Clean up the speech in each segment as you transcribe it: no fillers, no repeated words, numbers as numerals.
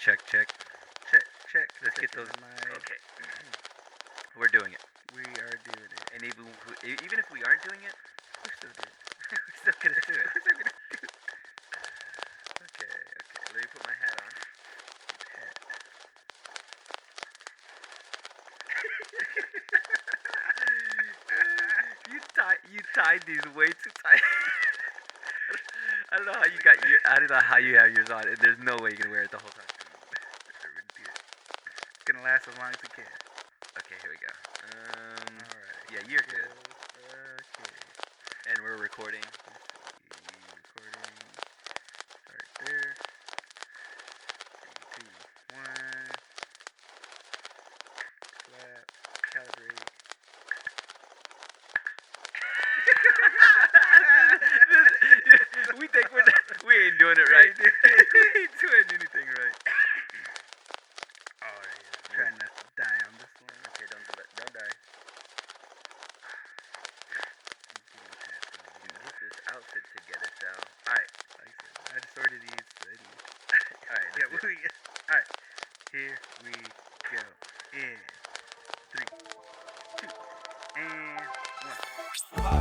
Check. Check. Let's get those. Mic. Okay. We're doing it. We are doing it. And even if we aren't doing it, We're still doing it. we're still gonna do it. We're still gonna do it. Okay. Let me put my hat on. You tied these way too tight. I don't know how you have yours on. And there's no way you can wear it the whole time. It's gonna last as long as it can. Okay, here we go. Alright. Yeah, you're good. Okay. And we're recording. Recording. Start there. 3, 2, 1. Clap. Calibrate. We think we ain't doing it right. We ain't doing anything right. Alright. Try not to die on this one. Okay, don't die. Get this outfit together, Sal. Alright. Like I said, I just ordered these. Alright, Yeah, alright. Here we go. In 3, 2, and 1.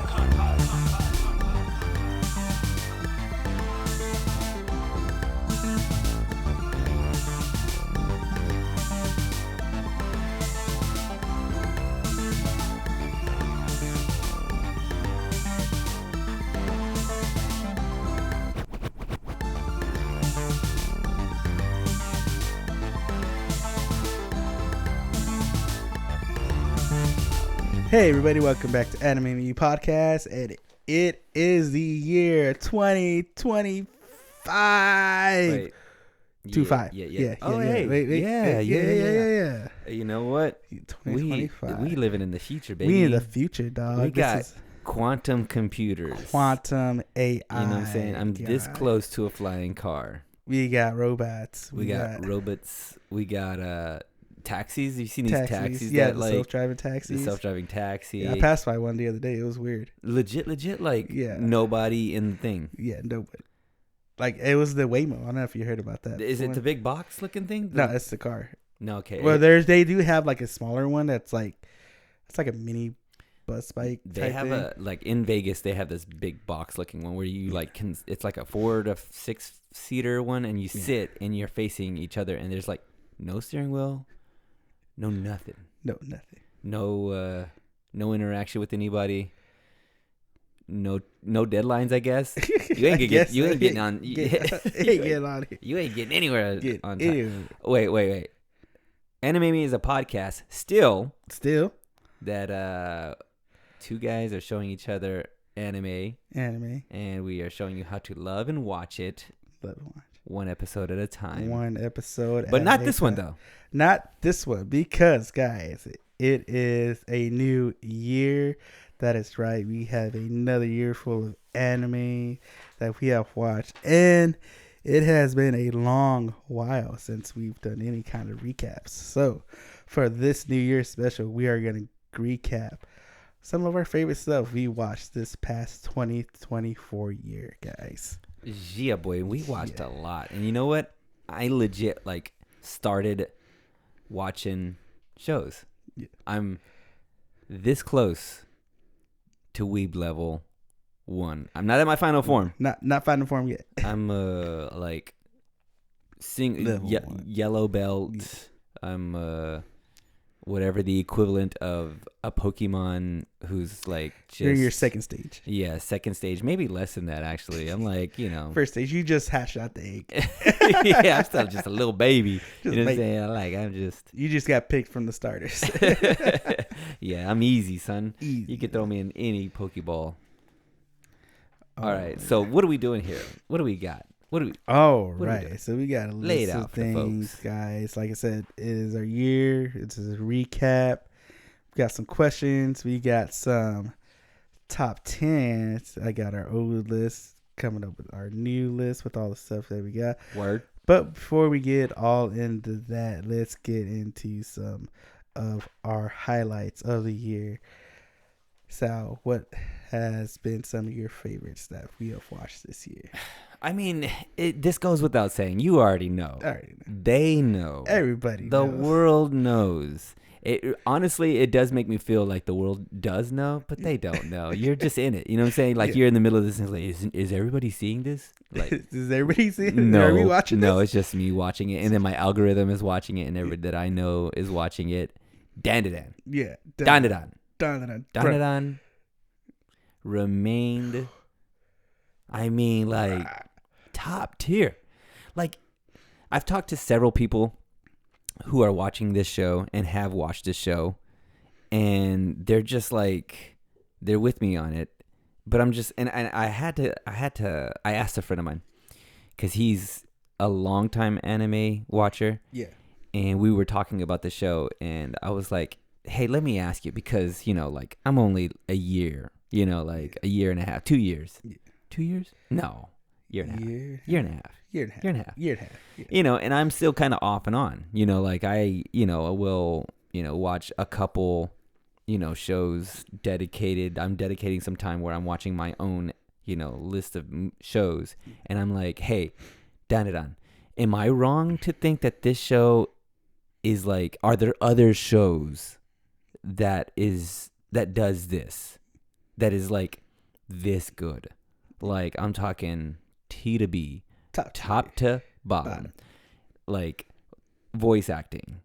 Hey everybody, welcome back to Anime Me Podcast, and it is the year 2025. Wait. 25. Yeah. Oh, hey. Wait. Yeah. You know what? 2025. We living in the future, baby. We in the future, dog. We This got is quantum computers. quantum AI. You know what I'm saying? I'm this God. close to a flying car. We got robots. We got robots. We got taxis. You've seen these taxis Yeah, that the like self-driving taxis. the self-driving taxi. Yeah, I passed by one the other day. It was weird. Legit. Like Yeah. nobody in the thing. Yeah, nobody. Like it was the Waymo. I don't know if you heard about that. Is it the big box looking thing? No, it's the car. No, okay. Well, they do have like a smaller one that's like it's like a mini bus bike. They type have thing. a like in Vegas. They have this big box looking one where you like can. It's like a 4 to 6 seater one, and you sit and you're facing each other, and there's like no steering wheel, no nothing, No, nothing. no interaction with anybody, no deadlines. I guess you ain't getting on. Get on here. You ain't getting anywhere Get on time. anywhere. Wait. Anime Me is a podcast still Still that two guys are showing each other anime, and we are showing you how to love and watch it but watch one episode at a time. one episode, But at not a this one time. though. Not this one, because guys, it is a new year. That is right. We have another year full of anime that we have watched, and it has been a long while since we've done any kind of recaps. So for this New Year special, we are going to recap some of our favorite stuff we watched this past 2024 year, guys. Yeah, boy, we watched a lot. And you know what? I legit like started watching shows. Yeah. I'm this close to weeb level 1. I'm not at my final form. Not finding form yet. I'm like Level 1. yellow belt. I'm whatever the equivalent of a Pokemon who's like just You're your second stage. Yeah, second stage, maybe less than that actually. I'm like, First stage, you just hatched out the egg. yeah, I'm still just a little baby. Just you know what I'm baby. saying? Like I'm just You just got picked from the starters. yeah, I'm easy, son. Easy. You could throw me in any Pokeball. Oh, All right, so what are we doing here? What do we got? All do we right. do? So we got a Lay it list out of for the things, folks. guys. Like I said, it is our year. It's a recap. We got some questions. We got some top 10s. I got our old list coming up with our new list with all the stuff that we got. Word. But before we get all into that, let's get into some of our highlights of the year. Sal, what has been some of your favorites that we have watched this year? I mean, this goes without saying. You already know. All right. They know. Everybody The knows. world knows. Honestly, it does make me feel like the world does know, but they don't know. You're just in it. You know what I'm saying? Like, Yeah. you're in the middle of this and it's like, is everybody seeing this? Like, Is everybody seeing it? no, Are we watching no, this? it's just me watching it, and then my algorithm is watching it, and everybody that I know is watching it. Dandadan, Yeah. Dandadan, Dun. Dandadan remained. I mean, like, top tier. Like, I've talked to several people who are watching this show and have watched this show, and they're just like, they're with me on it. But I'm just, and I asked a friend of mine, because he's a longtime anime watcher, Yeah. and we were talking about the show, and I was like, hey, let me ask you, because, you know, like, I'm only a year, you know, like a year and a half, 2 years. Yeah. 2 years? No. Year and a half. Year and a half. Year and a half. Year and a half. Year and a half. Yeah. You know, and I'm still kind of off and on, you know, like I will, watch a couple, shows dedicated. I'm dedicating some time where I'm watching my own, list of shows. And I'm like, hey, Dan, am I wrong to think that this show is like, are there other shows that does this, that is like this good? Like, I'm talking T to B, top to bottom, like voice acting,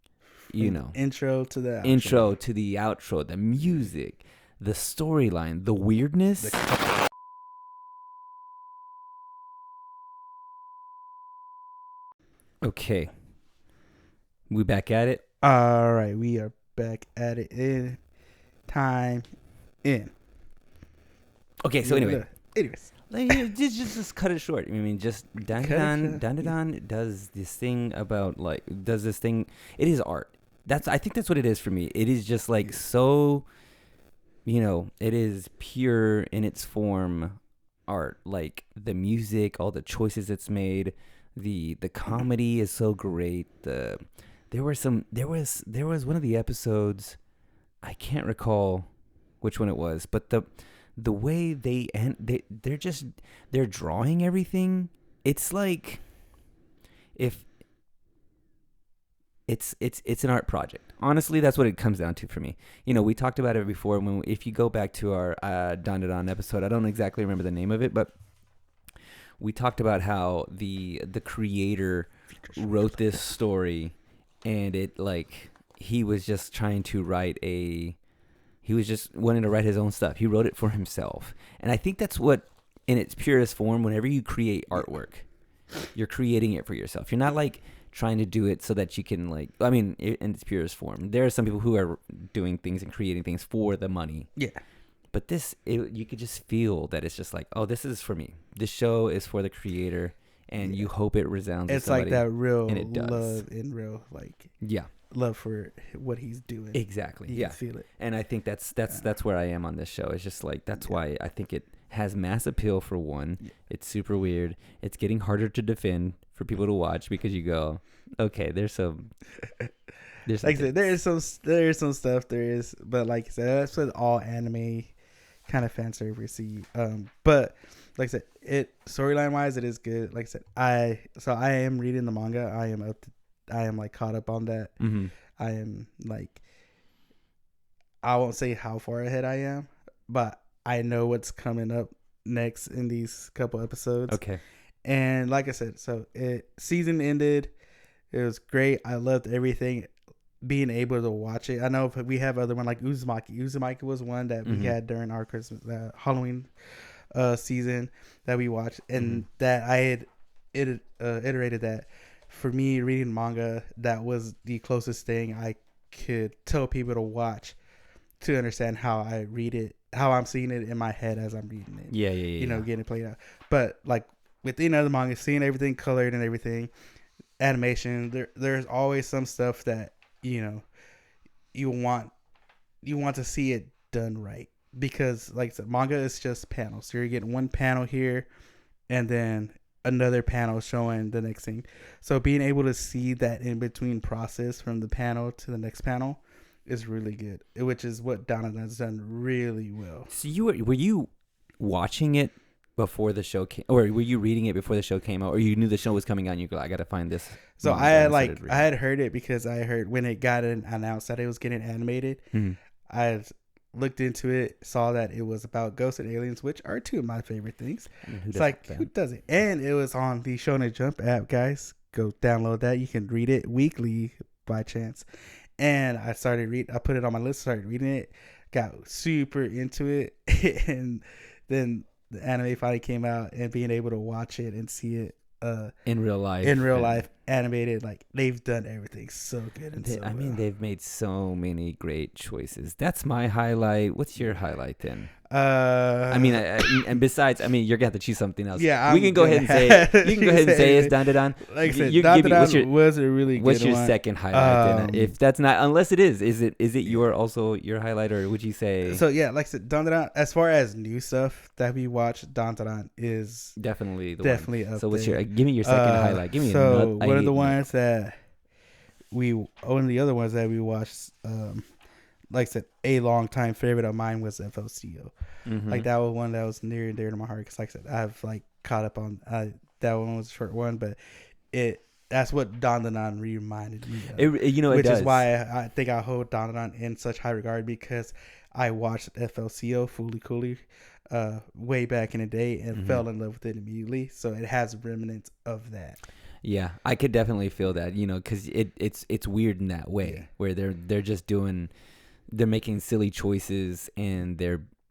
Intro to the outro, the music, the storyline, the weirdness. Okay, we back at it. All right, we are back at it in time in. Okay, so anyways, anyways, just cut it short. I mean, just Dandadan does this thing about it is art. I think that's what it is for me. It is just like so, it is pure in its form art. Like the music, all the choices it's made, the comedy is so great. There was one of the episodes, I can't recall which one it was, but the way they're drawing everything, it's like if it's an art project. Honestly, that's what it comes down to for me. We talked about it before. If you go back to our Dandadan episode, I don't exactly remember the name of it, but we talked about how the creator wrote this story, and it like he was just trying to write he was just wanting to write his own stuff. He wrote it for himself. And I think that's what, in its purest form, whenever you create artwork, you're creating it for yourself. You're not like trying to do it so that you can in its purest form. There are some people who are doing things and creating things for the money. Yeah. But you could just feel that it's just like, oh, this is for me. This show is for the creator, and you hope it resounds. It's like that real and it does. love and real love for what he's doing. Exactly. You yeah. can feel it. And I think that's where I am on this show. It's just like, that's why I think it has mass appeal for one. Yeah. It's super weird. It's getting harder to defend for people to watch, because you go, okay, there's some like I said, there is some stuff there is, but like I said, that's what all anime kind of fan service. But like I said, it storyline wise, it is good. Like I said, I am reading the manga. I am like caught up on that. Mm-hmm. I am like, I won't say how far ahead I am, but I know what's coming up next in these couple episodes. Okay. And like I said, so season ended. It was great. I loved everything. Being able to watch it. I know we have other one like Uzumaki. Uzumaki was one that we had during our Christmas Halloween season that we watched, and that I had iterated that. For me, reading manga, that was the closest thing I could tell people to watch to understand how I read it, how I'm seeing it in my head as I'm reading it. Yeah. Getting it played out. But like within other manga, seeing everything colored and everything, animation, there's always some stuff that you want to see it done right, because like I said, manga is just panels. So you're getting one panel here, and then another panel showing the next thing. So being able to see that in between process from the panel to the next panel is really good, which is what Donna has done really well. So were you watching it before the show came, or were you reading it before the show came out, or you knew the show was coming out and you go, I gotta find this? So manga, I had and started reading I had heard it because I heard when it got announced that it was getting animated. Mhm. I had looked into it, saw that it was about ghosts and aliens, which are two of my favorite things. I mean, who It's doesn't, like, fam? who does it? And it was on the Shonen Jump app, guys. Go download that. You can read it weekly by chance. And I put it on my list, started reading it, got super into it. And then the anime finally came out, and being able to watch it and see it in real life. in real and life animated, like, they've done everything so good. And they- so I mean, well. they've made so many great choices. That's my highlight. What's your highlight then? I mean, and besides, I mean, you're gonna have to choose something else. Yeah, we I'm can go ahead and gonna say have it. You can go ahead and say it's Dandadan. like I said, you give me- what's Dandadan your- was a really good What's your one. second highlight? Then? If that's not, unless it is it Yeah. your also your highlight, or would you say So yeah, like I said, Dandadan, as far as new stuff that we watch, Dandadan is definitely the definitely one? up So what's there. your? Give me your second highlight. Give me so another. one of the ones that one of the other ones that we watched, like I said, a long time favorite of mine was FLCO. Mm-hmm. Like that was one that was near and dear to my heart because, like I said, I've like caught up on that one was a short one, but that's what Dandadan reminded me of. It Which does. is why I think I hold Dandadan in such high regard, because I watched FLCO Fooly Cooly way back in the day and Mhm. fell in love with it immediately. So it has remnants of that. Yeah, I could definitely feel that, because it's weird in that way Yeah. where they're just they're making silly choices, and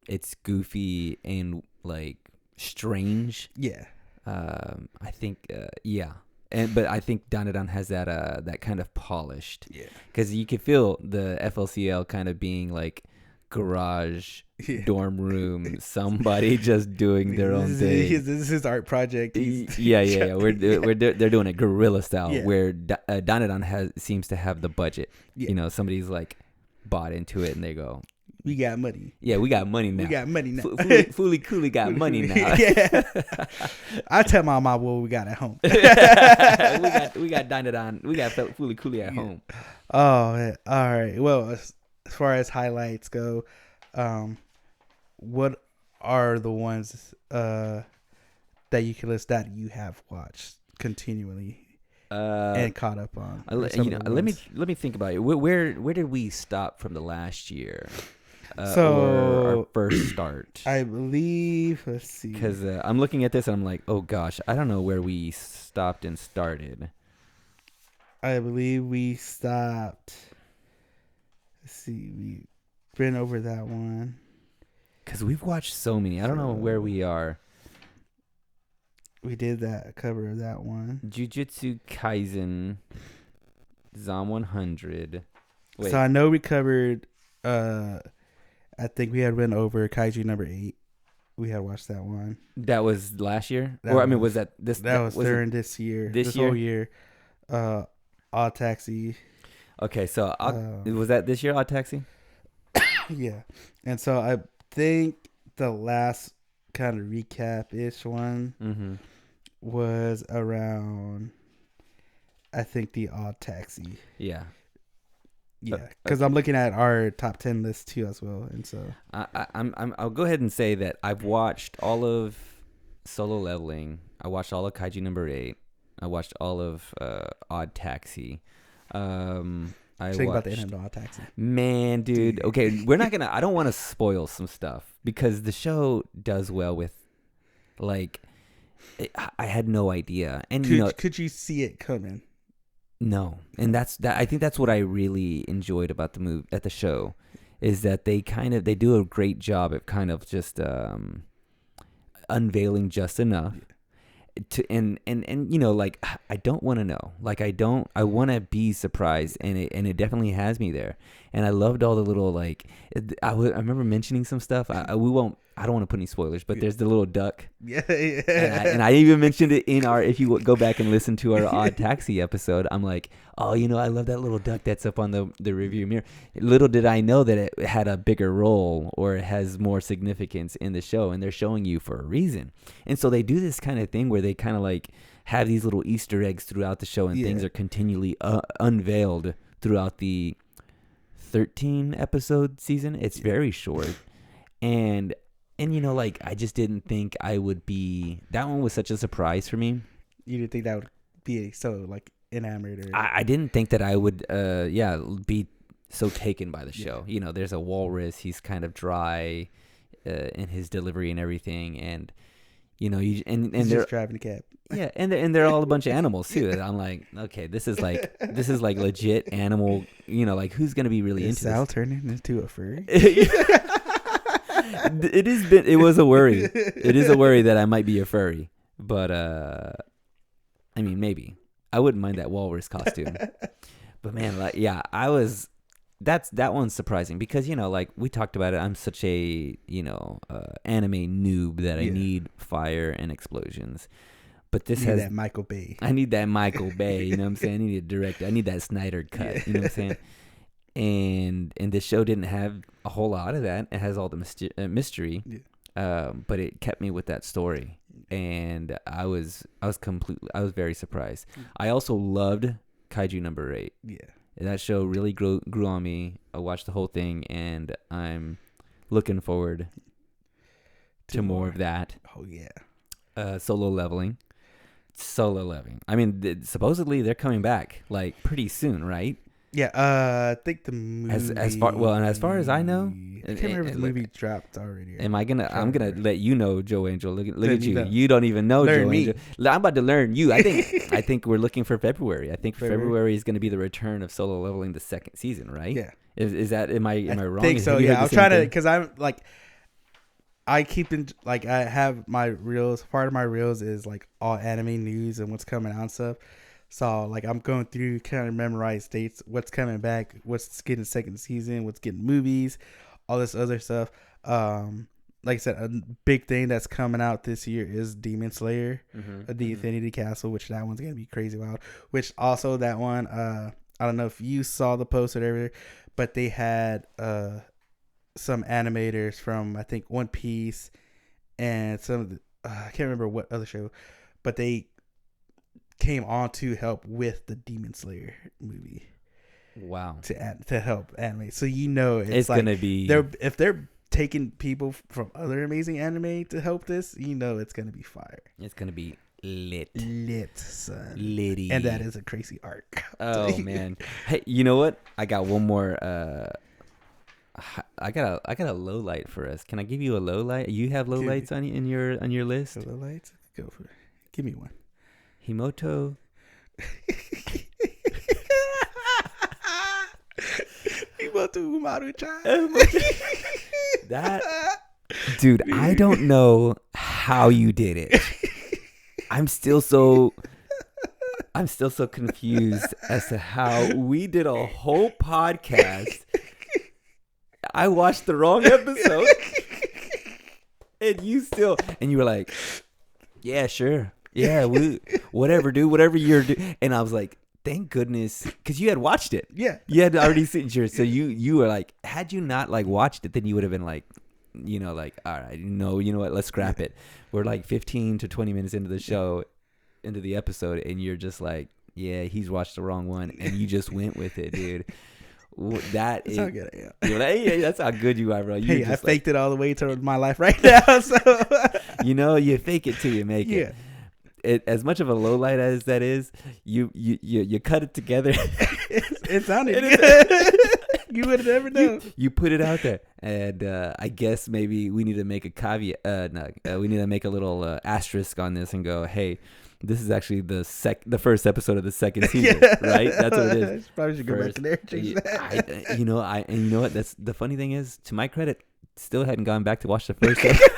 it's goofy and like strange. Yeah. I think but I think Dandadan has that kind of polished, Yeah. because you can feel the FLCL kind of being like garage Yeah. dorm room, somebody just doing their own thing. This is his art project. He's- Yeah. They're doing it guerrilla style, Yeah. where Dandadan seems to have the budget. Yeah. Somebody's like bought into it, and they go, We got money. "Yeah, we got money now. We got money now. Fooly Cooly got money now. Yeah. I tell my mom what we got at home. we got Dandadan. We got Fooly Cooly at home. Oh, man. All right. Well, as far as highlights go, what are the ones that you can list that you have watched continually and caught up on? Let me think about it. Where did we stop from the last year? So, or our first start. I believe. Let's see. Because I'm looking at this and I'm like, oh gosh, I don't know where we stopped and started. I believe we stopped. Let's see. We've been over that one. Because we've watched so many. I don't know where we are. We did that cover of that one. Jujutsu Kaisen, Zom 100. Wait, So I know we covered. I think we had went over Kaiju number 8. We had watched that one. that was last year? That Or, I mean, was- was that this? That was it- during this year. this whole year. Odd Taxi. Okay, so Uh, was that this year, Odd Taxi? Yeah. And so I think the last kind of recap-ish one Mm-hmm. was around, I think, the Odd Taxi. Yeah. Yeah. Because I'm looking at our top 10 list too as well. And so. I'll go ahead and say that I've watched all of Solo Leveling. I watched all of Kaiju number 8. I watched all of Odd Taxi. I Think about the watched- end of Odd Taxi. Man, dude. Okay, we're not gonna. I don't want to spoil some stuff because the show does well with, like, I had no idea, and Could you see it coming? no, and that. I think that's what I really enjoyed about the show, is that they do a great job at kind of just unveiling just enough. And like, I don't want to know, like, I want to be surprised, and it definitely has me there. And I loved all the little, like, I remember mentioning some stuff. I don't want to put any spoilers, but there's the little duck, Yeah. and I even mentioned it in our, if you go back and listen to our Odd Taxi episode, I'm like, oh, I love that little duck that's up on the review mirror. Little did I know that it had a bigger role, or it has more significance in the show, and they're showing you for a reason. And so they do this kind of thing where they kind of like have these little Easter eggs throughout the show, and things are continually unveiled throughout the 13 episode season. It's very short, and And you know, like I just didn't think I would be. That one was such a surprise for me. You didn't think that would be so like enamored or I didn't think that I would, be so taken by the show. You know, there's a walrus. He's kind of dry in his delivery and everything, and you know, and he's they're just driving a cab. yeah, and they're all a bunch of animals too. And I'm like, okay, this is like legit animal. You know, like who's gonna be really Is into Sal this? turning into a furry? It was a worry. It is a worry that I might be a furry, but I mean, maybe I wouldn't mind that walrus costume. But man, like, yeah, that one's surprising because, you know, like we talked about it. I'm such a, anime noob that I Yeah. need fire and explosions. But this You need has that Michael Bay. I need that Michael Bay. You know what I'm saying? I need a director. I need that Snyder cut. You know what I'm saying? And this show didn't have a whole lot of that. It has all the mystery, but it kept me with that story, and I was very surprised. I also loved Kaiju number 8. Yeah. That show really grew on me. I watched the whole thing, and I'm looking forward to more of that. Oh yeah. Solo leveling. I mean, supposedly they're coming back like pretty soon, right? Yeah. I think the movie. As far as I know, I can't remember if the movie dropped already. I'm gonna let you know, Joe Angel. Look at you you. know. You don't even know Learn Joe me. Angel. I'm about to learn you. I think we're looking for February. I think February is gonna be the return of Solo Leveling, the second season, right? Yeah. Is that am I wrong? I think so. Have you Yeah. heard I'm the trying same to thing? because I'm like. I keep in like I have my reels. Part of my reels is like all anime news and what's coming out and stuff. So like I'm going through kind of memorize dates, what's coming back, what's getting second season, what's getting movies, all this other stuff. Like I said, a big thing that's coming out this year is Demon Slayer, the Infinity Castle, which that one's gonna be crazy wild. Which also that one, I don't know if you saw the post or whatever, but they had some animators from I think One Piece and some of the I can't remember what other show, but they came on to help with the Demon Slayer movie Wow. to help animate. So it's like gonna be if they're taking people from other amazing anime to help this, it's gonna be fire. It's gonna be lit. Lit, son. Litty. And that is a crazy arc. Oh man. Hey, you know what? I got one more I got a low light for us. Can I give you a low light? You have low lights on your list? So the lights, go for it. Give me one. Himoto. Himoto Umaru-chan. That dude, I don't know how you did it. I'm still so confused as to how we did a whole podcast. I watched the wrong episode. And you were like, yeah, sure. Yeah, whatever, dude, whatever you're doing. And I was like, thank goodness, because you had watched it. Yeah. You had already seen yours. So you were like, had you not like watched it, then you would have been like, all right, no, you know what, let's scrap it. We're like 15 to 20 minutes into the show, into the episode, and you're just like, yeah, he's watched the wrong one, and you just went with it, dude. That's how good I am. You're like, hey, that's how good you are, bro. Hey, I faked it all the way to my life right now. So you fake it till you make it. As much of a low light as that is, you cut it togetger. It sounded good. You would have never known. You put it out there, and I guess maybe we need to make a caveat. We need to make a little asterisk on this and go, hey, this is actually the first episode of the second season, right? That's what it is. Probably should go back to there and change that. And you know what? That's the funny thing is, to my credit, still hadn't gone back to watch the first episode.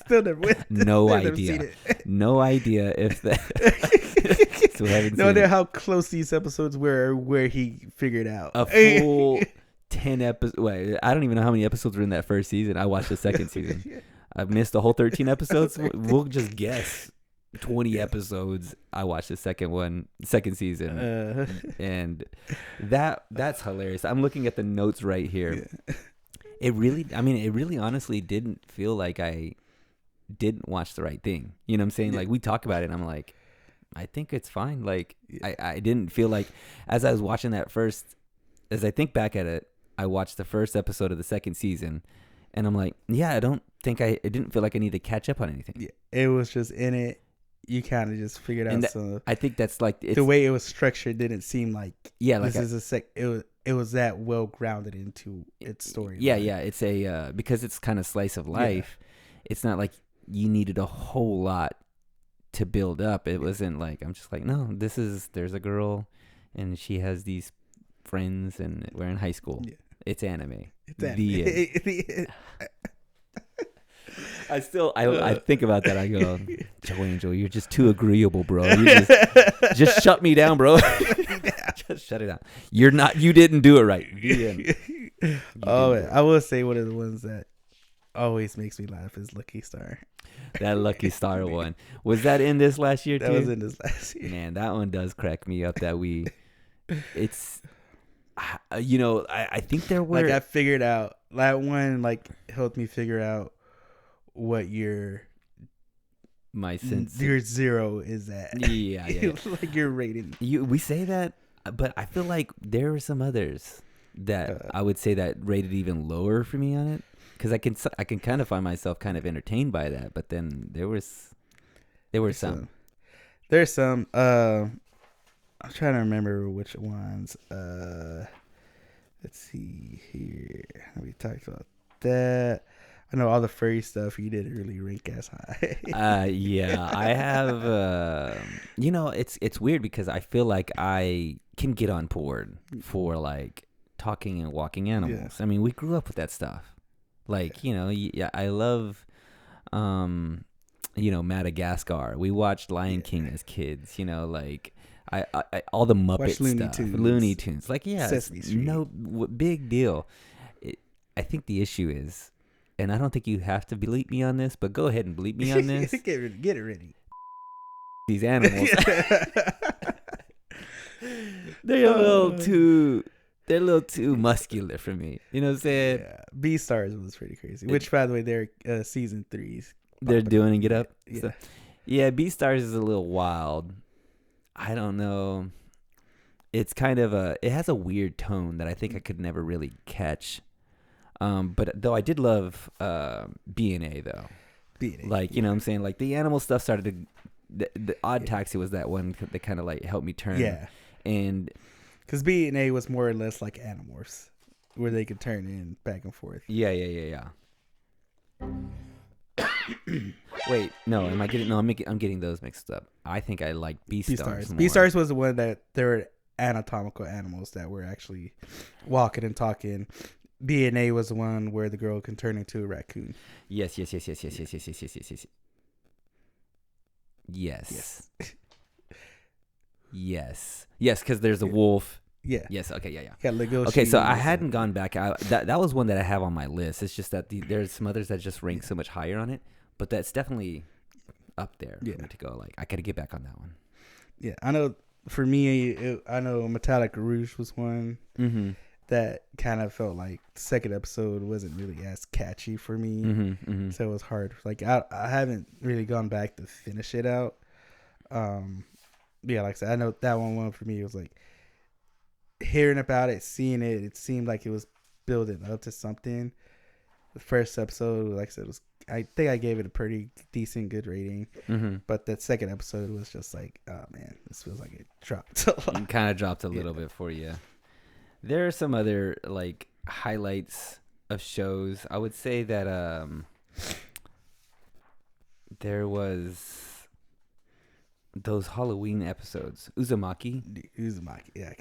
Still never went. No Never idea. seen it. No idea if that. Still haven't No seen idea it. how close these episodes were, where he figured out A full 10 episodes. Wait, I don't even know how many episodes were in that first season. I watched the second season. I've missed the whole 13 episodes. We'll just guess 20 episodes. I watched the second season, and that's hilarious. I'm looking at the notes right here. Yeah. It really honestly didn't feel like I didn't watch the right thing. You know what I'm saying? Yeah. Like, we talk about it and I'm like, I think it's fine. Like, Yeah. I didn't feel like, as I was watching that first, as I think back at it, I watched the first episode of the second season, And I'm like, yeah, I don't think it didn't feel like I need to catch up on anything. Yeah, it was just in it. You kind of just figured out And some. I think that's like The way it was structured didn't seem like like this is a It was that well grounded into its story. Yeah, it's a because it's kind of slice of life. It's not like you needed a whole lot to build up. It wasn't like I'm just like, no, there's a girl and she has these friends and we're in high school. Yeah. It's anime. It's anime. I think about that. I go, Joe Angel, you're just too agreeable, bro. You just shut me down, bro. Just shut it down. You didn't do it right. I will say one of the ones that always makes me laugh is Lucky Star. That Lucky Star one. Was that in this last year too? That was in this last year. Man, that one does crack me up it's I think there were I figured out that one helped me figure out what your zero is at. Yeah. Like your rating. We say that, but I feel like there were some others that I would say that rated even lower for me on it, because I can kind of find myself kind of entertained by that, but then there were some. There's some. I'm trying to remember which ones. Let's see here. We talked about that. I know all the furry stuff you didn't really rank as high. Yeah, I have. It's weird because I feel like I can get on board for like talking and walking animals. Yeah. I mean, we grew up with that stuff. Like, I love, Madagascar. We watched Lion King as kids. I all the Muppet stuff, Looney Tunes. Like, Sesame Street. No big deal. I think the issue is, and I don't think you have to bleep me on this, but go ahead and bleep me on this. Get it ready. These animals, they're a little too muscular for me. You know what I'm saying? Yeah. Beastars was pretty crazy. Which, by the way, they're season 3's. They're doing and Get Up. Yeah. So, yeah, Beastars is a little wild. I don't know. It's kind of it has a weird tone that I think I could never really catch. But though I did love B&A though. B&A. Like, you know what I'm saying? Like the animal stuff started to, the Odd Taxi was that one that kind of like helped me turn. Yeah. And because B&A was more or less like Animorphs, where they could turn in back and forth. Yeah. Wait, no, am I getting? No, I'm getting those mixed up. I think I like Beastars. Beastars was the one that there were anatomical animals that were actually walking and talking. B&A was the one where the girl can turn into a raccoon. Yes. Yes, because there's a wolf. Yeah. Yes. Okay. Yeah. Yeah. Okay. So I hadn't gone back. That was one that I have on my list. It's just that there's some others that just rank so much higher on it, but that's definitely up there for me to go. Like, I got to get back on that one. Yeah, I know. For me, I know Metallic Rouge was one that kind of felt like the second episode wasn't really as catchy for me, so it was hard. Like, I haven't really gone back to finish it out. Yeah, like I said, I know that one for me was like hearing about it, seeing it. It seemed like it was building up to something. The first episode, like I said, I think I gave it a pretty decent, good rating. But that second episode was just like, oh man, this feels like it dropped a lot. It kind of dropped a little bit for you. There are some other like highlights of shows. I would say that there was those Halloween episodes, Uzumaki. Yeah,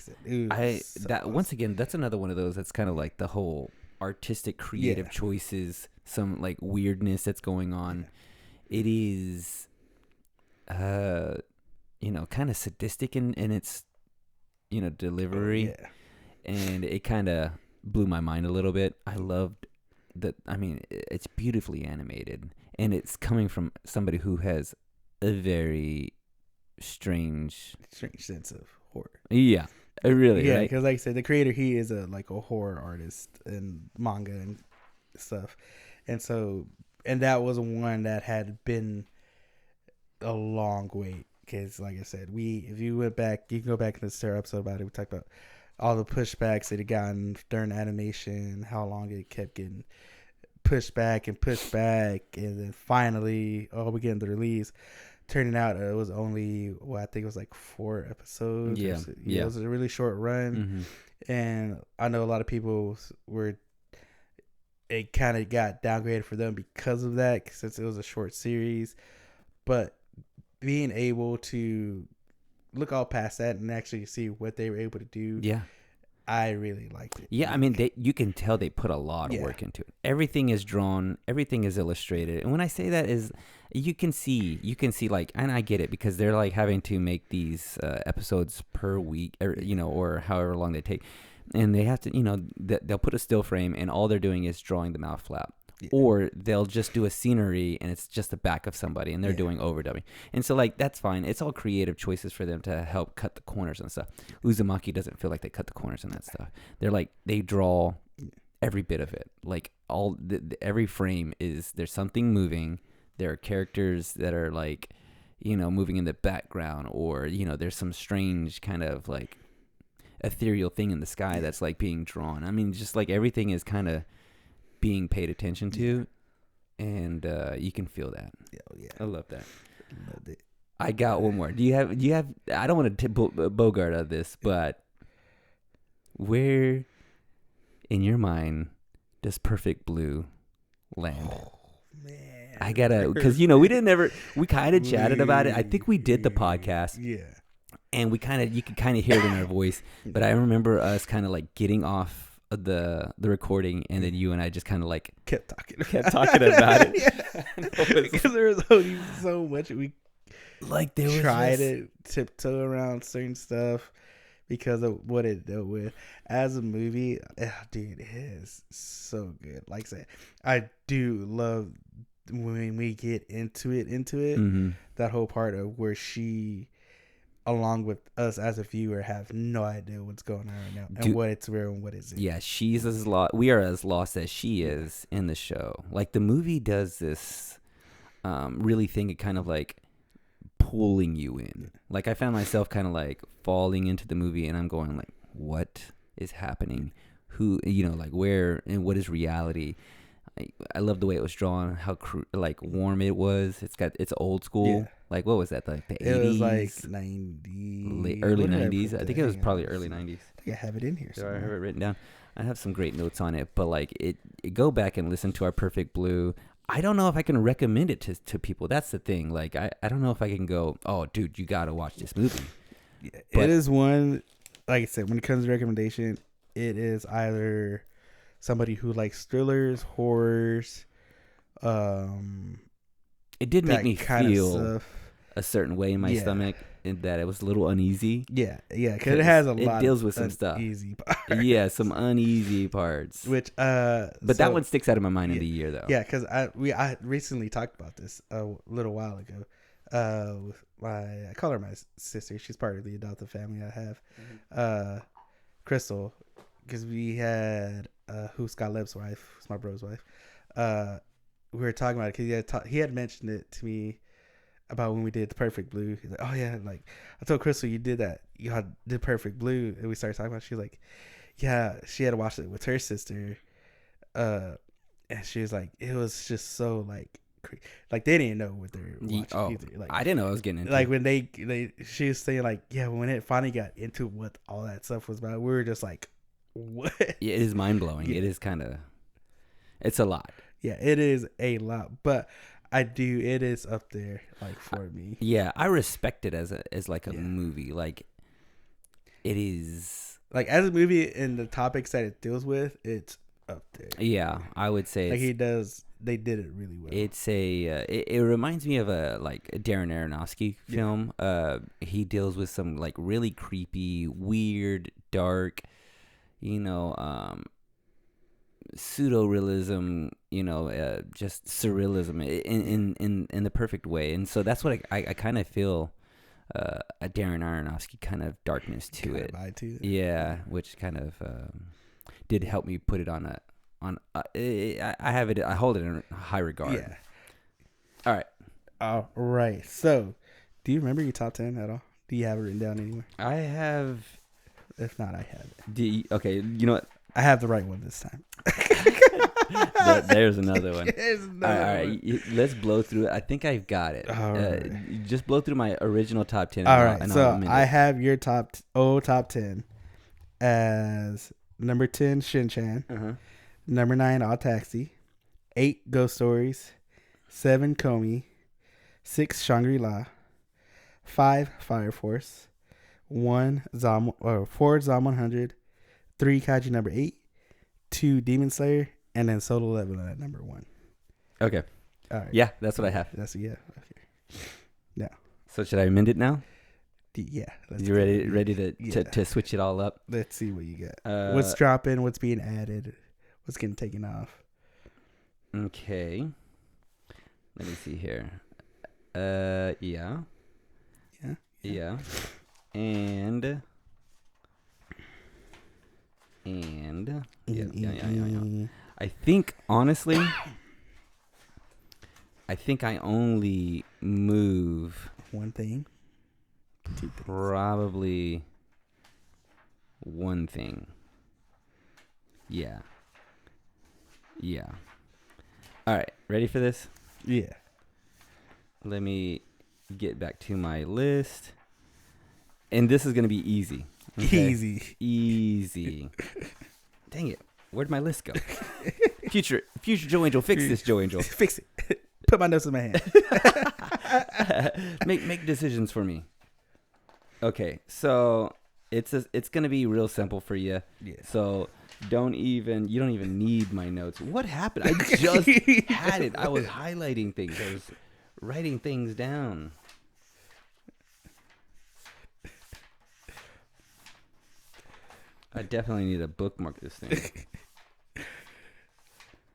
awesome. Once again, that's another one of those that's kind of like the whole artistic creative choices, some like weirdness that's going on. It is kind of sadistic in its delivery. And it kind of blew my mind a little bit. I loved that. I mean, it's beautifully animated, and it's coming from somebody who has a very strange sense of horror. Yeah, really. Yeah, right? Because like I said, the creator, he is a horror artist and manga and stuff, and that was one that had been a long wait. Because like I said, if you went back, you can go back in this episode about it. We talked about all the pushbacks it had gotten during animation, how long it kept getting pushed back, and then finally, we getting the release. Turning out it was only I think it was like 4 episodes. Yeah, It was a really short run, and I know a lot of people were. It kind of got downgraded for them because of that, since it was a short series. But being able to look all past that and actually see what they were able to do, I really liked it. Yeah, I mean, you can tell they put a lot of work into it. Everything is drawn, everything is illustrated, and when I say that is, you can see like, and I get it because they're like having to make these episodes per week, or however long they take, and they have to, they'll put a still frame, and all they're doing is drawing the mouth flap. Yeah. Or they'll just do a scenery and it's just the back of somebody and they're doing overdubbing. And so like that's fine. It's all creative choices for them to help cut the corners and stuff. Uzumaki doesn't feel like they cut the corners and that stuff. They're like they draw every bit of it. Like every frame there's something moving. There are characters that are like, moving in the background, or there's some strange kind of like ethereal thing in the sky that's like being drawn. I mean, just like everything is kind of being paid attention to, and you can feel that. Yeah, I love that. Loved it. I got one more. Do you have? I don't want to bogart on this, but where in your mind does Perfect Blue land? Oh, man, I gotta, because we kind of chatted about it. I think we did the podcast. Yeah. And you could kind of hear it in our voice, but I remember us kind of like getting off the recording, and then you and I just kind of like kept talking about it. Because there was only so much we tried to tiptoe around certain stuff because of what it dealt with. As a movie, dude, it is so good. Like I said, I do love when we get into it. That whole part of where she, along with us as a viewer, have no idea what's going on right now and what it's real and what isn't. Yeah, she's as lost. We are as lost as she is in the show. Like the movie does this really thing of kind of like pulling you in. Like I found myself kind of like falling into the movie, and I'm going like, what is happening? Who, like where and what is reality? I love the way it was drawn, how like warm it was. It's old school. Yeah. Like what was that? Like the 80s? It was like 90s, early 90s. I think it was probably early 90s. I think I have it in here. So I have it written down. I have some great notes on it, but like go back and listen to our Perfect Blue. I don't know if I can recommend it to people. That's the thing. Like I don't know if I can go, oh dude, you gotta watch this movie. Yeah, it is one, like I said, when it comes to recommendation, it is either somebody who likes thrillers, horrors. It did make me feel a certain way in my stomach, in that it was a little uneasy. Yeah, because it has a lot. It deals with some stuff. Easy parts. Yeah, some uneasy parts. But that one sticks out of my mind in the year though. Yeah, because I recently talked about this a little while ago. With I call her my sister. She's part of the adoptive family I have. Crystal, because we had who's Scott Lepp's wife, who's my bro's wife. We were talking about it because he had mentioned it to me about when we did the Perfect Blue. He's like, oh yeah, like I told Crystal you did that. You did Perfect Blue, and we started talking about it. She was like, yeah, she had to watch it with her sister, and she was like, it was just so like they didn't know what they were watching either. Like I didn't know I was getting into. Like when she was saying like, yeah, when it finally got into what all that stuff was about, we were just like, what? Yeah, it is mind blowing. Yeah. It is it's a lot. Yeah, it is a lot, but it is up there like for me. Yeah, I respect it as like a movie. Like it is like as a movie and the topics that it deals with, it's up there. Yeah, I would say like they did it really well. It's it reminds me of a Darren Aronofsky film. He deals with some like really creepy, weird, dark, pseudo-realism, just surrealism in the perfect way. And so that's what I kind of feel a Darren Aronofsky kind of darkness to kind it. Yeah, which kind of did help me put it on I have it. I hold it in high regard. Yeah. All right. So, do you remember your top 10 at all? Do you have it written down anywhere? I have. If not, I have it. Okay. You know what? I have the right one this time. There's another one. There's All another right, one. let's blow through it. I think I've got it. All right. Just blow through my original top 10. All right. And So I'll amend I it. have your top 10 as number 10 Shin-Chan, Uh-huh. number 9 All Taxi, 8 Ghost Stories, 7 Komi, 6 Shangri-La, 5 Fire Force, 4 Zom 100, 3 Kaiji number 8, 2 Demon Slayer, and then Solo Leveling at number 1. Okay. All right. Yeah, that's what I have. That's yeah. Okay. So should I amend it now? Yeah. You ready to, Yeah. to switch it all up? Let's see what you got. Uh, What's dropping? What's being added? What's getting taken off? Okay. Let me see here. Yeah. Yeah. Yeah. And yeah. I think honestly, I only move One thing. 2 things. probably one thing. Yeah. Yeah. All right, ready for this? Yeah. Let me get back to my list. And this is going to be easy. okay? Easy. Dang it. Where'd my list go? Future Joe Angel, fix this, Joe Angel. Fix it. Put my notes in my hand. make decisions for me. Okay, so it's gonna be real simple for you. Yeah. So you don't even need my notes. What happened? I just had it. I was highlighting things. I was writing things down. I definitely need to bookmark this thing.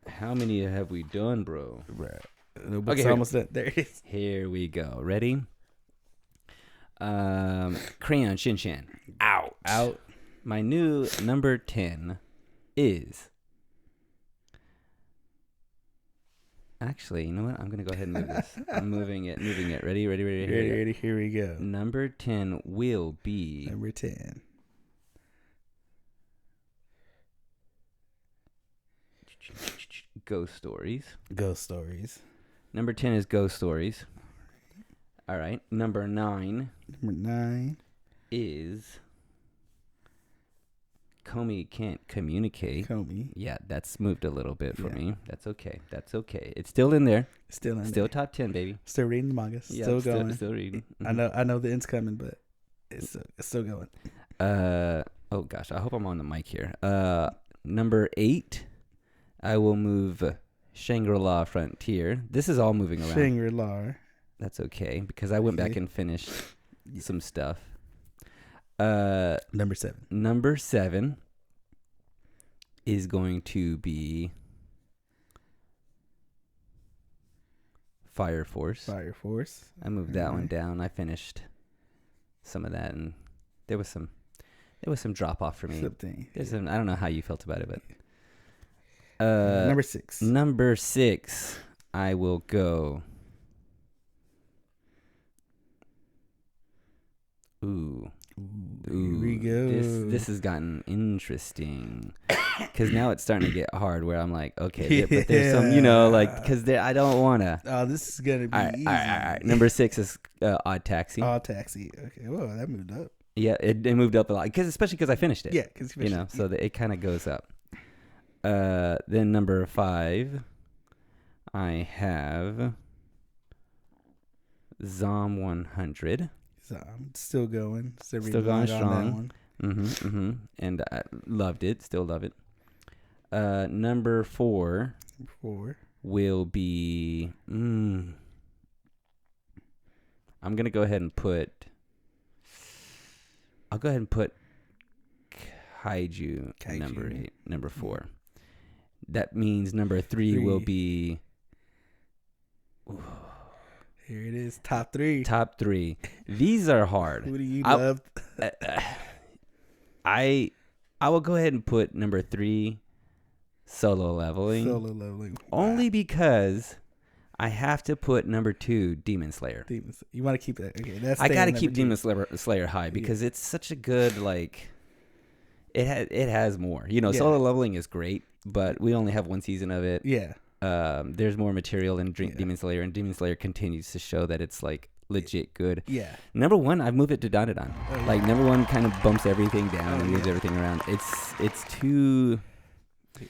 How many have we done, bro? Right. The book's Okay, here. almost done. There it is. Here we go. Ready? Crayon Shin-Chan. Out. My new number 10 is... Actually, you know what? I'm going to go ahead and move this. I'm moving it. Ready? Ready. Here we go. Number 10 will be... Number 10. Ghost Stories. Ghost Stories. Number 10 is Ghost Stories. All right. Number 9 Number 9. is Komi Can't Communicate. Komi. Yeah, that's moved a little bit for Yeah. me. That's okay. It's still in there. Still in Still there. top 10, baby. Still reading the manga. Yeah, Still going. Still reading. I know the end's coming, but it's still going. Oh gosh, I hope I'm on the mic here. Number 8, I will move Shangri-La Frontier. This is all moving around. Shangri-La. That's okay because I went back Okay. and finished some stuff. Number 7. Number 7 is going to be Fire Force. Fire Force. I moved that one Alright. down. I finished some of that, and there was some drop off for me. Something. There's some, I don't know how you felt about it, but Number 6. number 6, I will go. Ooh. Here we go. This has gotten interesting because now it's starting to get hard. Where I'm like, okay, but there's some, because I don't want to. Oh, this is gonna be All right, easy. all right. Number 6 is Odd Taxi. All Taxi. Okay. Whoa, that moved up. Yeah, it moved up a lot especially because I finished it. Yeah, because So it kind of goes up. Then number 5, I have Zom 100. So I'm still going. Still Still going reading on that strong. one. And I loved it. Still love it. Number 4 4. will be. I'm gonna go ahead and put. I'll go ahead and put Kaiju. Number 4. That means number 3 will be Here it is. Top 3. top 3. These are hard. Who do you I- love? I will go ahead and put number 3 Solo Leveling. Solo Leveling. Only because I have to put number 2 Demon Slayer. Demons. You want to keep that? Okay, that's. I staying gotta at keep number Demon Slayer high because it's such a good it has more. You know, Yeah. Solo Leveling is great, but we only have one season of it. Yeah. There's more material in Yeah. Demon Slayer, and Demon Slayer continues to show that it's like legit good. Yeah. Number one, I've moved it to Dandadan. Oh, yeah. Like number one kind of bumps everything down Oh, and moves yeah. everything around. It's too.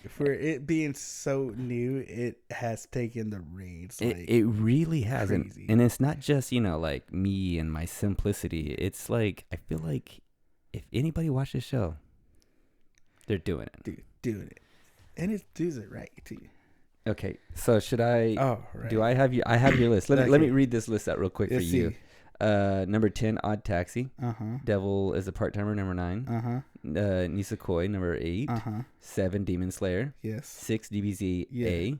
For it being so new, it has taken the reins. It really has, crazy. and it's not just like me and my simplicity. It's like I feel like if anybody watched this show, they're doing it. Dude, doing it, and it does it right too. Okay, so should I? Oh, right. Do I have you? I have your list. Let me Okay. read this list out real quick for Let's you. see. Number 10, Odd Taxi. Uh-huh. Devil is a part timer. Number 9. Uh-huh. Nisekoi. Number 8. Uh-huh. 7, Demon Slayer. Yes. 6, DBZ Yes. A.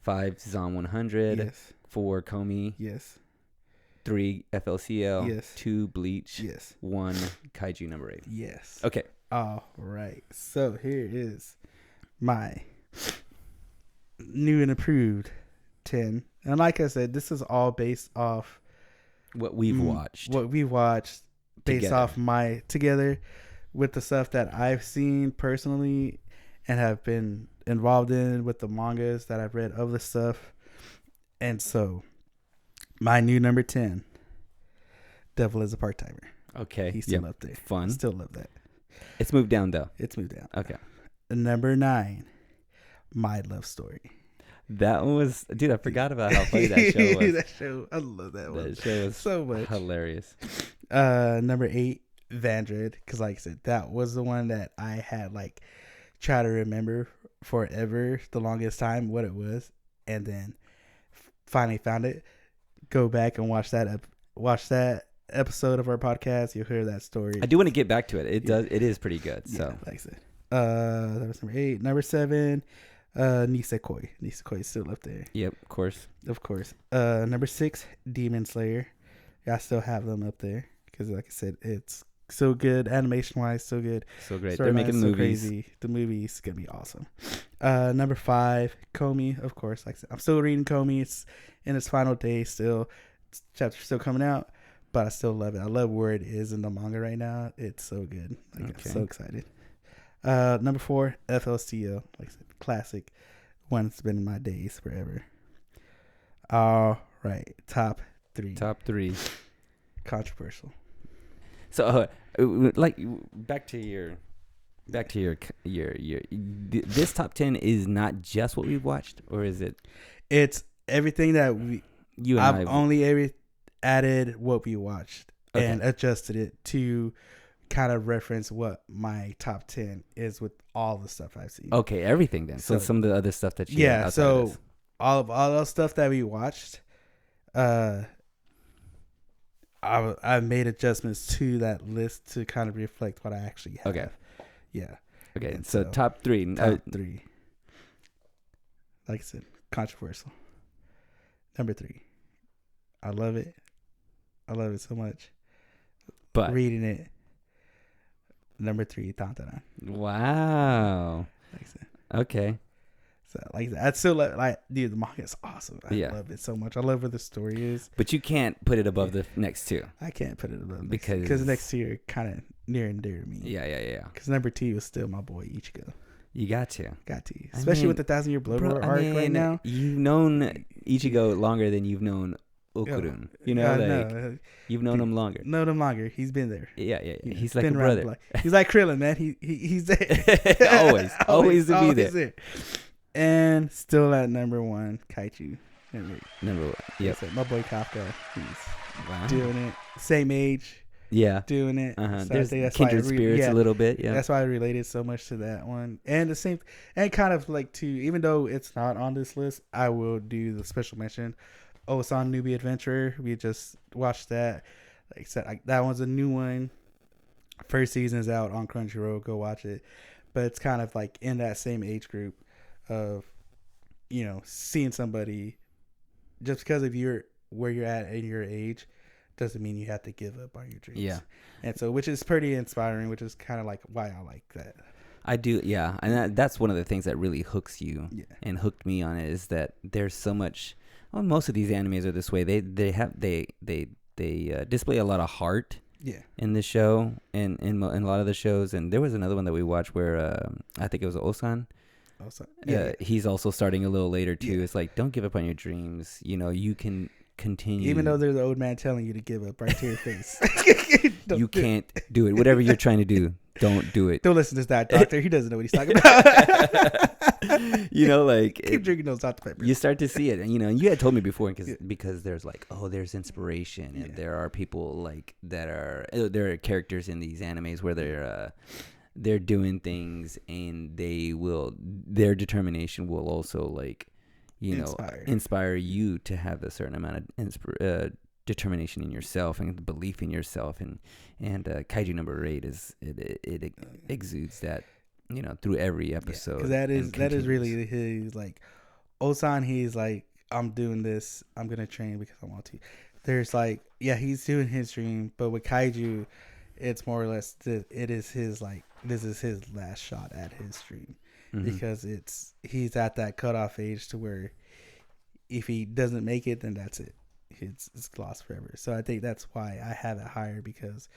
5, Zom 100. Yes. 4, Komi. Yes. 3, FLCL. Yes. 2, Bleach. Yes. 1, Kaiju number 8. Yes. Okay. All right. So here is my new and improved 10. And like I said, this is all based off What we've watched. What we watched based Together. off my together with the stuff that I've seen personally and have been involved in with the mangas that I've read of the stuff. And so my new number 10, Devil is a Part-Timer. Okay. He's still Yep. up there. Fun. Still love that. It's moved down though. It's moved down. Okay. Number 9, My Love Story. That was, dude, I forgot about how funny that show was. That show, I love that one. That show was so much. hilarious. Number 8, Vandred, because like I said, that was the one that I had like try to remember forever, the longest time, what it was, and then finally found it. Go back and watch that episode of our podcast. You'll hear that story. I do want to get back to it. It Yeah. does. It is pretty good. Yeah, So like I said, that was number 8. Number 7, Nisekoi. Nisekoi is still up there, yep, of course. of course. Number 6, Demon Slayer. I still have them up there because, like I said, it's so good animation wise, so good. So great. They're Storyline's making so movies. Crazy. The movie's gonna be awesome. Number 5, Komi, of course. Like I said, I'm still reading Komi. It's in its final day still. Chapter's still coming out, but I still love it. I love where it is in the manga right now. It's so good. Like, Okay. I'm so excited. Number 4, FLCL. Like I said, classic. One that's been in my days forever. All right, top 3. Top 3. Controversial. So, like, back to your. This top 10 is not just what we've watched, or is it It's everything that you and I've I? only added what we watched Okay. and adjusted it to kind of reference what my top 10 is with all the stuff I've seen. Okay, everything then. So, So- some of the other stuff that you yeah. outside of So this. all the stuff that we watched, I made adjustments to that list to kind of reflect what I actually have. Okay. Yeah. Okay, and so so top 3. Top 3. Like I said, controversial. Number 3. I love it. I love it so much. but Reading it. Number 3, Tantaran. wow. Like I said. Okay. So like that. I still like dude, the manga is awesome. I Yeah. love it so much. I love where the story is. But you can't put it above the next 2. I can't put it above Because- because next two are kind of near and dear to me. Yeah. Because number 2 is still my boy Ichigo. You got to. Got to, I especially mean, with the 1,000-Year Blood Bro, War I arc mean, right now. you've known Ichigo longer than you've known Okurun. You know, I like know. you've known Dude, him longer. Know them longer. He's been there. Yeah. You know, He's like a been around the brother. block. He's like Krillin, man. He's there. Always to be there. And still at number 1, Kaichu. Number 1. Yep. So my boy Kafka. He's Wow. doing it. Same age. Yeah. Doing it. Uh-huh. So I There's think that's why kindred I spirits yeah, a little bit. Yeah. That's why I related so much to that one. And the same, and kind of like to, even though it's not on this list, I will do the special mention. Osan Newbie Adventurer. We just watched that. Like I said, that one's a new one. First season is out on Crunchyroll. Go watch it. But it's kind of like in that same age group of, you know, seeing somebody just because of where you're at in your age doesn't mean you have to give up on your dreams. Yeah. And so, which is pretty inspiring, which is kind of like why I like that. I do. Yeah. And that's one of the things that really hooks you Yeah. and hooked me on it is that there's so much. Well, most of these animes are this way. They display a lot of heart Yeah. in this show and in a lot of the shows. And there was another one that we watched where I think it was Osan. Also, yeah. He's also starting a little later too. Yeah. It's like, don't give up on your dreams. You know, you can continue. Even though there's an old man telling you to give up right to your face. Don't you do it. can't do it. Whatever you're trying to do, don't do it. Don't listen to that doctor. He doesn't know what he's talking about. You know, like Keep drinking those Dr. Pepper. you start to see it, and you know, and you had told me before Yeah. because there's like, oh, there's inspiration, and Yeah. there are people like that are there are characters in these animes where they're doing things, and their determination will also like, you know, inspire you to have a certain amount of determination in yourself and belief in yourself, and Kaiju number 8 it exudes that, you know, through every episode. Because that is continues. really his, like, Osan, he's like, I'm doing this, I'm going to train because I want to. There's like, yeah, he's doing his dream, but with Kaiju, it's more or less, it is his, like, this is his last shot at his dream. Mhm. Because he's at that cutoff age to where if he doesn't make it, then that's it. It's lost forever. So I think that's why I have it higher, because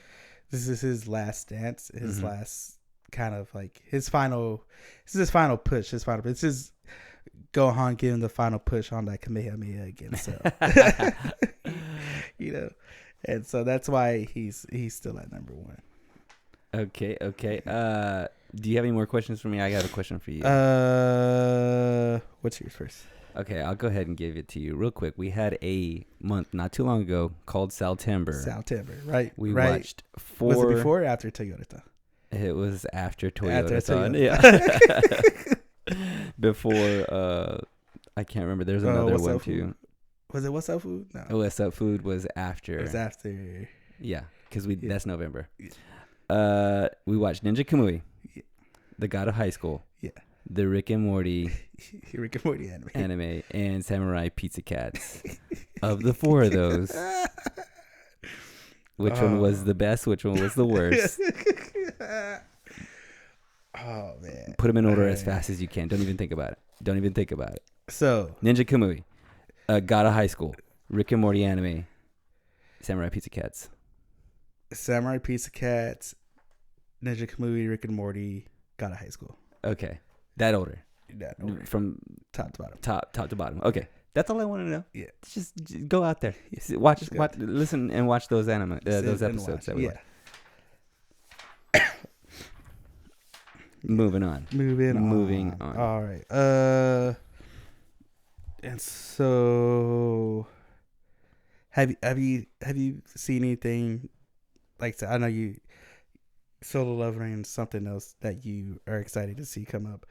this is his last dance, his Mhm. last kind of like his final push. It's his Gohan giving the final push on that Kamehameha again. So you know, and so that's why he's still at number 1. Okay. Do you have any more questions for me? I got a question for you. What's yours first? Okay, I'll go ahead and give it to you real quick. We had a month not too long ago called September. September, right? We right. watched 4. Was it before or after Toyota? It was after After Toyota. Toyota. Yeah. Before I can't remember. There's another What's one Up too. Food? Was it What's Up Food? No. What's Up Food was after. It was after. Yeah, because Yeah. that's November. Yeah. We watched Ninja Kamui, Yeah. The God of High School, Yeah. the Rick and Morty Rick and Morty anime, and Samurai Pizza Cats. Of the 4 of those, which one was the best? Which one was the worst? Oh man. Put them in order as Alright. fast as you can. Don't even think about it. So Ninja Kamui, God of High School, Rick and Morty anime, Samurai Pizza Cats. Samurai Pizza Cats, Ninja Kamui, Rick and Morty, got a high school. Okay, that order That order, from top to bottom. top to bottom. Okay, that's all I want to know. Yeah. Just go out there, watch, Just go out listen, and watch those anime, Sit those and episodes. watch. That we Yeah. watched. Moving on. Moving on. All right. And so have you seen anything like, I know you Solo Leveling and something else that you are excited to see come up.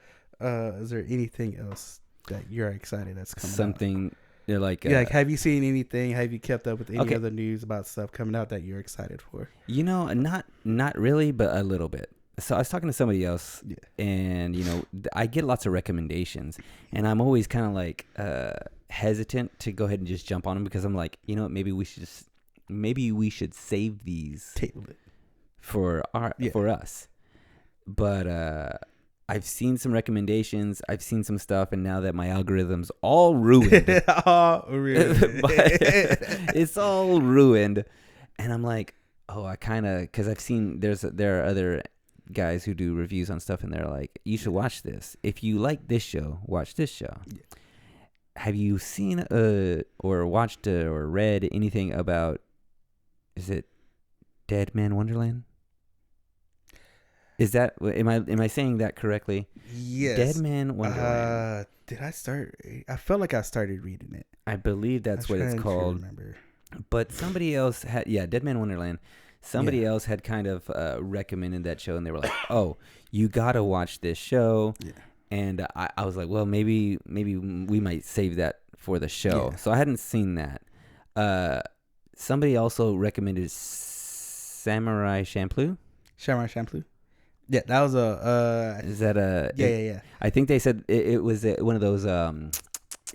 Is there anything else that you're excited that's coming out? Something they're like, Yeah, like, have you seen anything? Have you kept up with any Okay. other news about stuff coming out that you're excited for? you know, not really, but a little bit. So I was talking to somebody else, Yeah. and you know, I get lots of recommendations, and I'm always kind of like hesitant to go ahead and just jump on them, because I'm like, you know what, maybe we should save these Table it. for us. But I've seen some recommendations, I've seen some stuff, and now that my algorithm's all ruined, Oh, really? it's all ruined, and I'm like, oh, I kind of, because I've seen there are other guys who do reviews on stuff, and they're like, you should watch this. If you like this show, watch this show. Yeah. Have you seen or watched or read anything about, is it Dead Man Wonderland? Is that, am I saying that correctly? Yes. Dead Man Wonderland. Did I start? I felt like I started reading it. I believe that's what it's called. Remember. But somebody else had, Dead Man Wonderland. Somebody else had kind of recommended that show, and they were like, "Oh, you gotta watch this show." Yeah. And I was like, "Well, maybe we might save that for the show." Yeah. So I hadn't seen that. Somebody also recommended Samurai Champloo. Samurai Champloo. Yeah, that was a. Is that a? Yeah. I think they said it was one of those.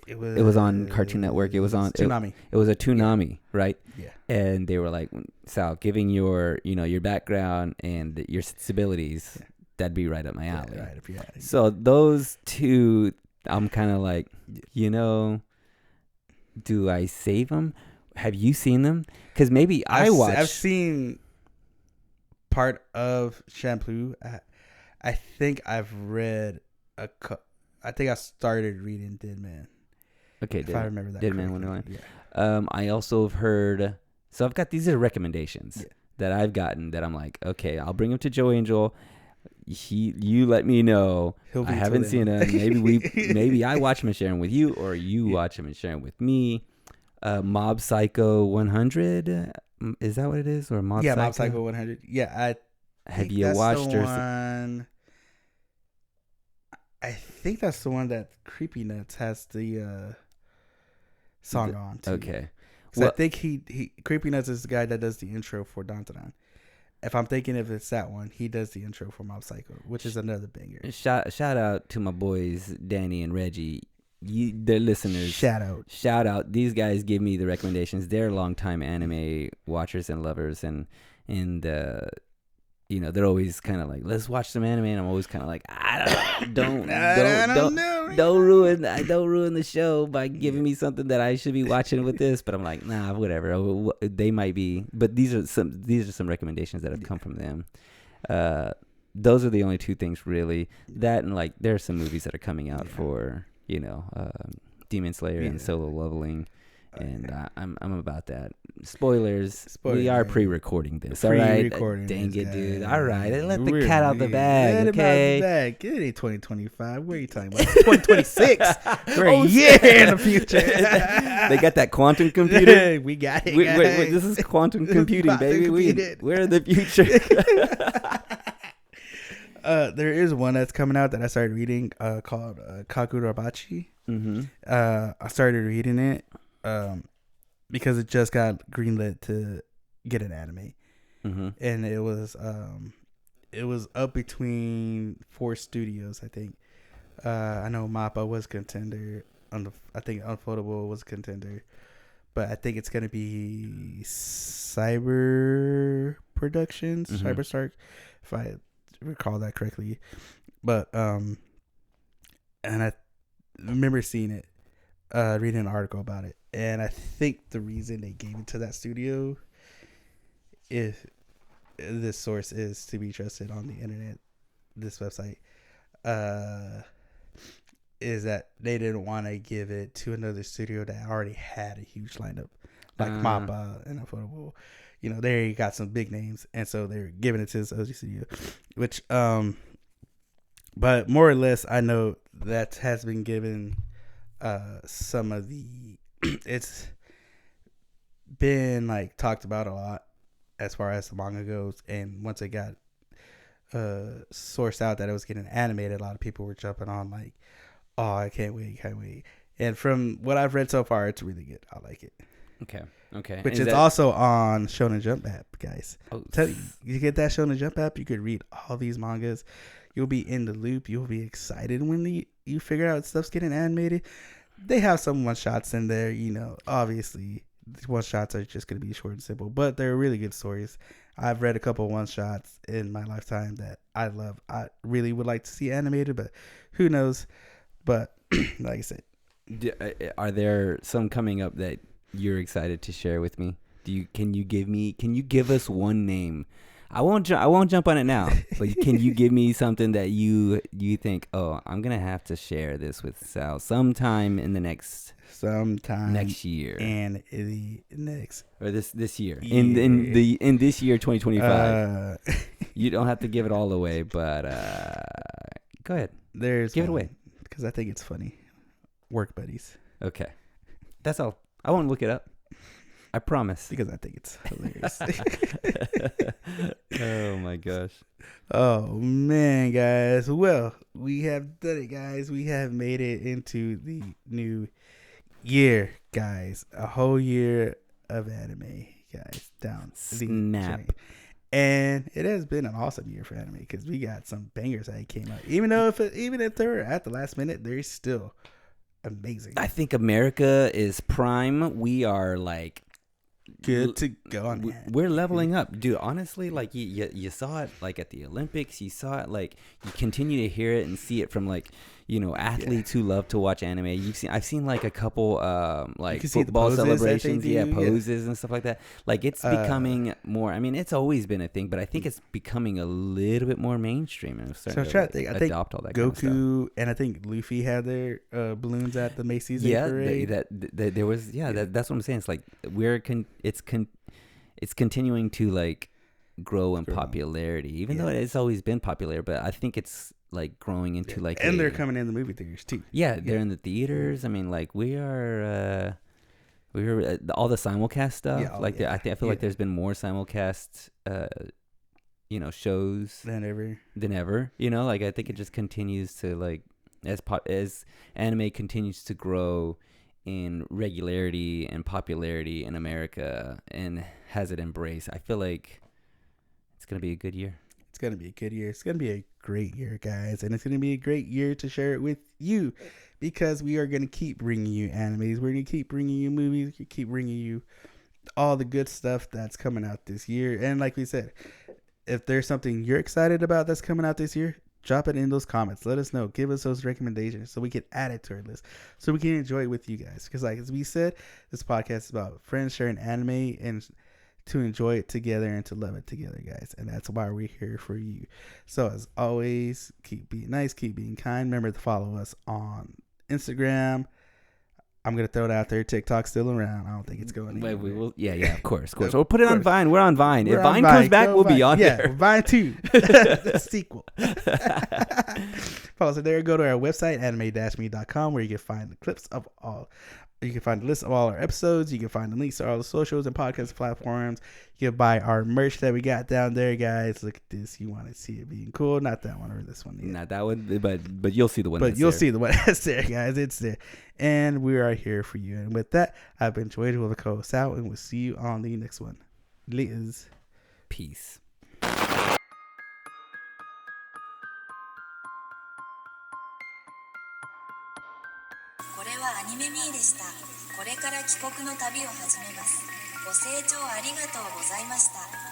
It was on Cartoon Network. It was on Toonami. It was a Toonami, right? Yeah. And they were like, Sal, giving your background and your sensibilities, that'd be right up my alley. Yeah, right up your alley. So those two, I'm kind of like, do I save them? Have you seen them? Because maybe I've seen part of Shampoo. I think I've read I think I started reading Dead Man. Okay, If I remember that Dead Man correctly. Wonderland. Yeah. I also have heard. So I've got these are recommendations Yeah. that I've gotten that I'm like, okay, I'll bring them to Joe Angel. You let me know. He'll I be haven't till seen then. them. Maybe I watch them and share them with you, or you watch them and share them with me. Mob Psycho 100. Is that what it is? Or Mob Psycho? Mob Psycho 100. Yeah, I Have think you that's watched the or? one. I think that's the one that Creepy Nuts has the song on. Too. Okay. So I think he Creepy Nuts is the guy that does the intro for Dantadan. If I'm thinking if it's that one, he does the intro for Mob Psycho, which is another banger. Shout out to my boys Danny and Reggie. They're listeners. Shout out. These guys give me the recommendations. They're longtime anime watchers and lovers, and they're always kind of like, let's watch some anime, and I'm always kind of like, don't ruin the show by giving me something that I should be watching with this. But I'm like, nah, whatever. They might be, but these are some recommendations that have come from them. Those are the only two things really. That and like there are some movies that are coming out for Demon Slayer and Solo Leveling. And I'm about that. Spoilers. We are pre-recording this. All right. Dang it, dude. All right. Let the cat out the bag. Okay. It ain't 2025. What are you talking about? 2026. We're a year in the future. They got that quantum computer. We got it. Wait, this is quantum computing, baby. We're in the future. There is one that's coming out that I started reading called Kagurabachi. Mm-hmm. I started reading it. Because it just got greenlit to get an anime, and it was up between 4 studios. I think I know Mappa was contender. I think Unfoldable was contender, but I think it's gonna be Cyber Productions, Cyberstark, if I recall that correctly. But and I remember seeing it, reading an article about it. And I think the reason they gave it to that studio, if this source is to be trusted on the internet, this website, is that they didn't want to give it to another studio that already had a huge lineup, like Mappa and Affordable. They already got some big names, and so they're giving it to this other studio, which, but more or less, I know that has been given some of the. It's been like talked about a lot as far as the manga goes, and once it got sourced out that it was getting animated, a lot of people were jumping on like, oh, I can't wait. And from what I've read so far, it's really good. I like it. Okay. Which is also on Shonen Jump app, guys. Oh, you get that Shonen Jump app, you could read all these mangas. You'll be in the loop. You'll be excited when you figure out stuff's getting animated. They have some one-shots in there, obviously. One-shots are just going to be short and simple, but they're really good stories. I've read a couple one-shots in my lifetime that I love. I really would like to see animated, but who knows? But like I said. Are there some coming up that you're excited to share with me? Can you give us one name? I won't jump on it now, but can you give me something that you think, oh, I'm gonna have to share this with Sal sometime in the next year, and the next or this year in this year 2025. You don't have to give it all away, but go ahead. Give it away because I think it's funny. Work buddies. Okay, that's all. I won't look it up. I promise. Because I think it's hilarious. Oh my gosh. Oh man, guys. Well, we have done it, guys. We have made it into the new year, guys. A whole year of anime, guys. Down Snap. And it has been an awesome year for anime because we got some bangers that came out. Even if they're at the last minute, they're still amazing. I think America is prime. We are like good to go on that. We're leveling up, dude. Honestly, like you saw it like at the Olympics. You saw it like you continue to hear it and see it from like athletes who love to watch anime. I've seen like a couple like can see the football poses that they celebrations, do, poses and stuff like that. Like it's becoming more. I mean, it's always been a thing, but I think it's becoming a little bit more mainstream and So starting I'm trying to to think. I think adopt all that kind of stuff. Goku and I think Luffy had their balloons at the Macy's Day Yeah, Parade. there was. That's what I'm saying. It's like it's continuing to like grow in popularity, even though it's always been popular. But I think it's like growing into like, and they're coming in the movie theaters too. Yeah, they're in the theaters. I mean, like we are all the simulcast stuff. I feel like there's been more simulcast, shows Than ever. Like I think it just continues to like as anime continues to grow in regularity and popularity in America and has it embraced. I feel like it's gonna be a good year. It's going to be a good year. It's going to be a great year, guys. And it's going to be a great year to share it with you because we are going to keep bringing you animes. We're going to keep bringing you movies. We keep bringing you all the good stuff that's coming out this year. And like we said, if there's something you're excited about that's coming out this year, drop it in those comments. Let us know. Give us those recommendations so we can add it to our list so we can enjoy it with you guys. Because like as we said, this podcast is about friends sharing anime and to enjoy it together and to love it together, guys. And that's why we're here for you. So as always, keep being nice, keep being kind. Remember to follow us on Instagram. I'm going to throw it out there. TikTok's still around. I don't think it's going anywhere. We will, of course. We'll put it on Vine. We're on Vine. We're if on Vine comes back, we'll be on yeah, there. Vine 2. The sequel. Follow us there. Go to our website, anime-me.com, where you can find the clips of all. You can find the list of all our episodes. You can find the links to all the socials and podcast platforms. You can buy our merch that we got down there, guys. Look at this. You want to see it being cool? Not that one or this one. Not that one, but you'll see the one. But you'll see the one that's there, guys. It's there, and we are here for you. And with that, I've been Joy with the co-host out, and we'll see you on the next one. Liz. Peace. これはアニメミーでした。これから帰国の旅を始めます。ご清聴ありがとうございました。